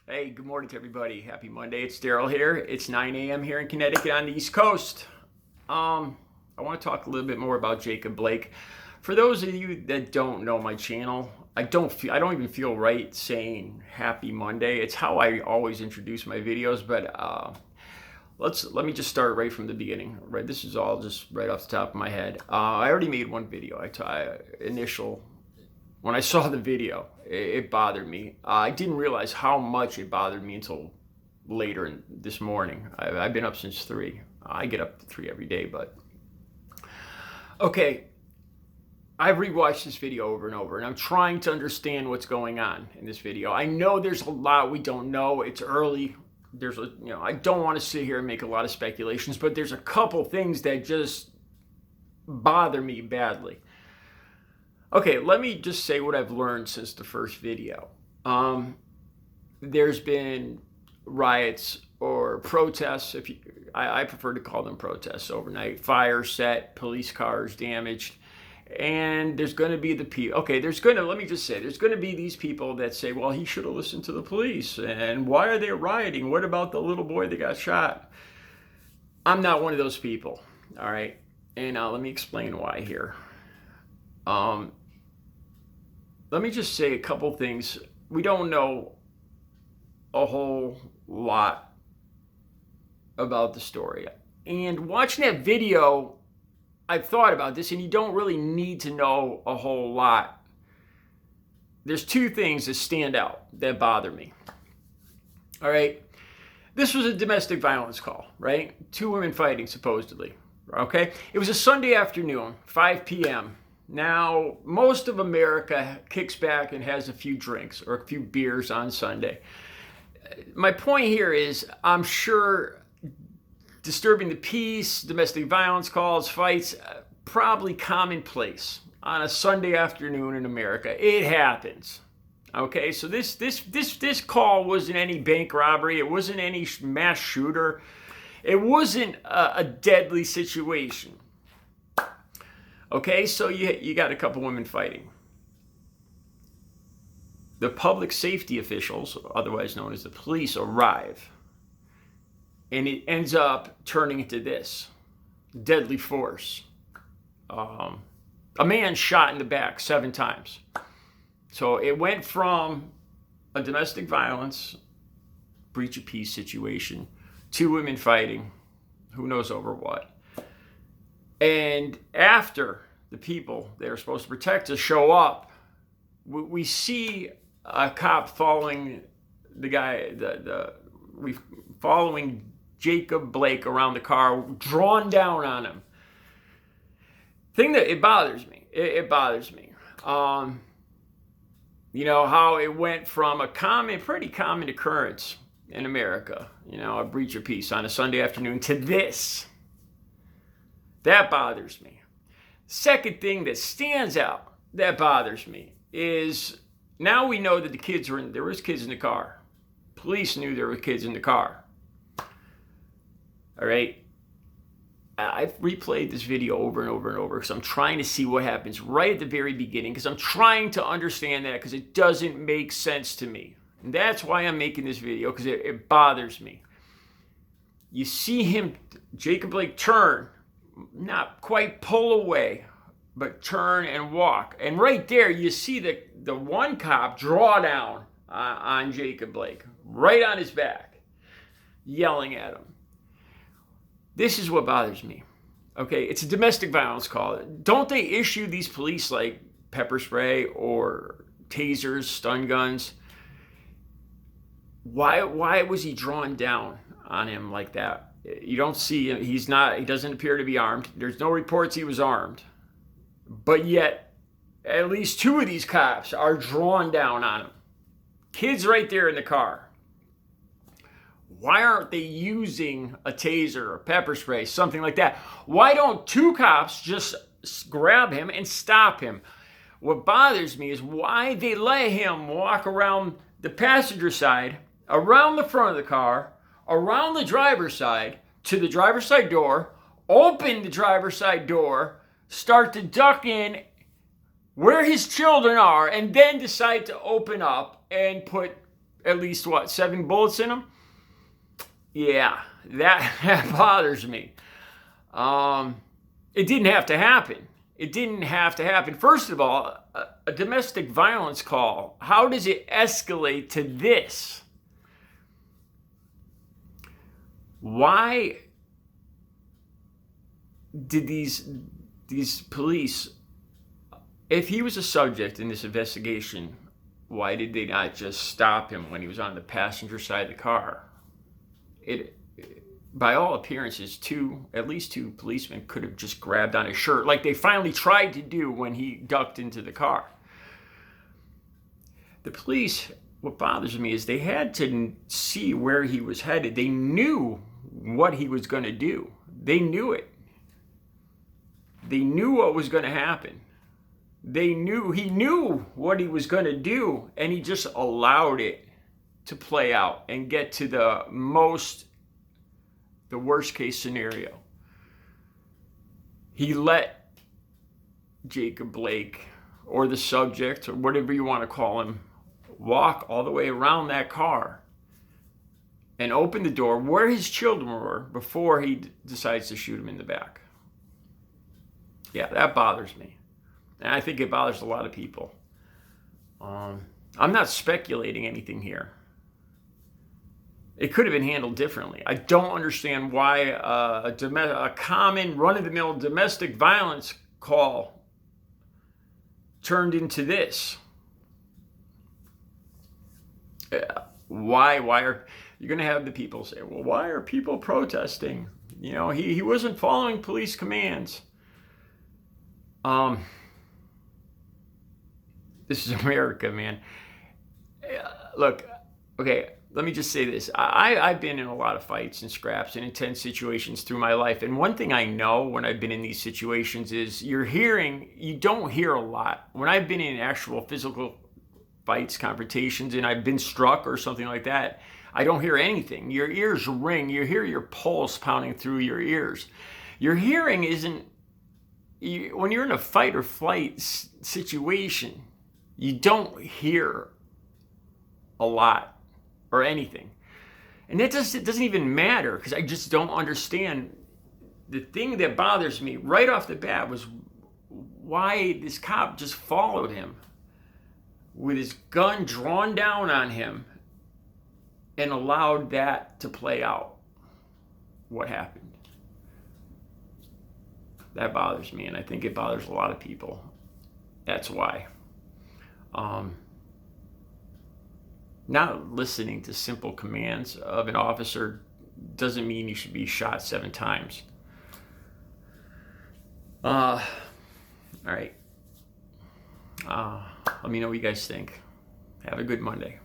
Hey, good morning to everybody. Happy Monday. It's Daryl here. It's 9 a.m. here in Connecticut on the East Coast. I want to talk a little bit more about Jacob Blake. For those of you that don't know my channel, I don't even feel right saying Happy Monday. It's how I always introduce my videos, but let me just start right from the beginning. Right, this is all just right off the top of my head. I already made one video. When I saw the video, it bothered me. I didn't realize how much it bothered me until later this morning. I've been up since 3. I get up to 3 every day, but okay. I've rewatched this video over and over, and I'm trying to understand what's going on in this video. I know there's a lot we don't know. It's early. I don't want to sit here and make a lot of speculations, but there's a couple things that just bother me badly. Okay, let me just say what I've learned since the first video. There's been riots or protests, I prefer to call them protests overnight, fires set, police cars damaged, and there's going to be there's going to be these people that say, well, he should have listened to the police, and why are they rioting? What about the little boy that got shot? I'm not one of those people, all right? And let me explain why here. Let me just say a couple things. We don't know a whole lot about the story. And watching that video, I've thought about this, and you don't really need to know a whole lot. There's 2 things that stand out that bother me. All right. This was a domestic violence call, right? 2 women fighting, supposedly. Okay. It was a Sunday afternoon, 5 p.m. Now, most of America kicks back and has a few drinks or a few beers on Sunday. My point here is, I'm sure disturbing the peace, domestic violence calls, fights, probably commonplace on a Sunday afternoon in America. It happens. Okay, so this call wasn't any bank robbery. It wasn't any mass shooter. It wasn't a deadly situation. Okay, so you got a couple women fighting. The public safety officials, otherwise known as the police, arrive. And it ends up turning into this deadly force. A man shot in the back 7 times. So it went from a domestic violence, breach of peace situation, 2 women fighting, who knows over what. And after the people they are supposed to protect us show up, we see a cop following the guy, following Jacob Blake around the car, drawn down on him. It bothers me. It bothers me. You know how it went from a pretty common occurrence in America, a breach of peace on a Sunday afternoon, to this. That bothers me. Second thing that stands out that bothers me is, now we know that there was kids in the car. Police knew there were kids in the car. All right. I've replayed this video over and over and over because I'm trying to see what happens right at the very beginning, because I'm trying to understand that, because it doesn't make sense to me. And that's why I'm making this video, because it bothers me. You see him, Jacob Blake, turn, not quite pull away, but turn and walk. And right there, you see the one cop draw down on Jacob Blake, right on his back, yelling at him. This is what bothers me. Okay, it's a domestic violence call. Don't they issue these police like pepper spray or tasers, stun guns? Why was he drawn down on him like that? You don't see him. He doesn't appear to be armed. There's no reports he was armed. But yet, at least 2 of these cops are drawn down on him. Kids right there in the car. Why aren't they using a taser or pepper spray, something like that? Why don't 2 cops just grab him and stop him? What bothers me is why they let him walk around the passenger side, around the front of the car, around the driver's side, to the driver's side door, open the driver's side door, start to duck in where his children are, and then decide to open up and put at least, 7 bullets in him? Yeah, that bothers me. It didn't have to happen. It didn't have to happen. First of all, a domestic violence call, how does it escalate to this? Why did these police, if he was a subject in this investigation, why did they not just stop him when he was on the passenger side of the car? By all appearances, at least two policemen could have just grabbed on his shirt, like they finally tried to do when he ducked into the car. The police, what bothers me is they had to see where he was headed. They knew what he was going to do. They knew it. They knew what was going to happen. He knew what he was going to do, and he just allowed it to play out and get to the worst case scenario. He let Jacob Blake, or the subject, or whatever you want to call him, walk all the way around that car and open the door where his children were before he decides to shoot him in the back. Yeah, that bothers me. And I think it bothers a lot of people. I'm not speculating anything here. It could have been handled differently. I don't understand why a common run-of-the-mill domestic violence call turned into this. Why are you going to have the people say, well, why are people protesting? You know, he wasn't following police commands. This is America, man. Look, okay, let me just say this. I've been in a lot of fights and scraps and intense situations through my life. And one thing I know when I've been in these situations is you don't hear a lot. When I've been in actual physical fights, confrontations, and I've been struck or something like that, I don't hear anything. Your ears ring. You hear your pulse pounding through your ears. Your hearing isn't, when you're in a fight or flight situation, you don't hear a lot or anything. And it doesn't even matter, because I just don't understand. The thing that bothers me right off the bat was why this cop just followed him with his gun drawn down on him and allowed that to play out. What happened? That bothers me, and I think it bothers a lot of people. That's why. Not listening to simple commands of an officer doesn't mean you should be shot 7 times. All right. Let me know what you guys think. Have a good Monday.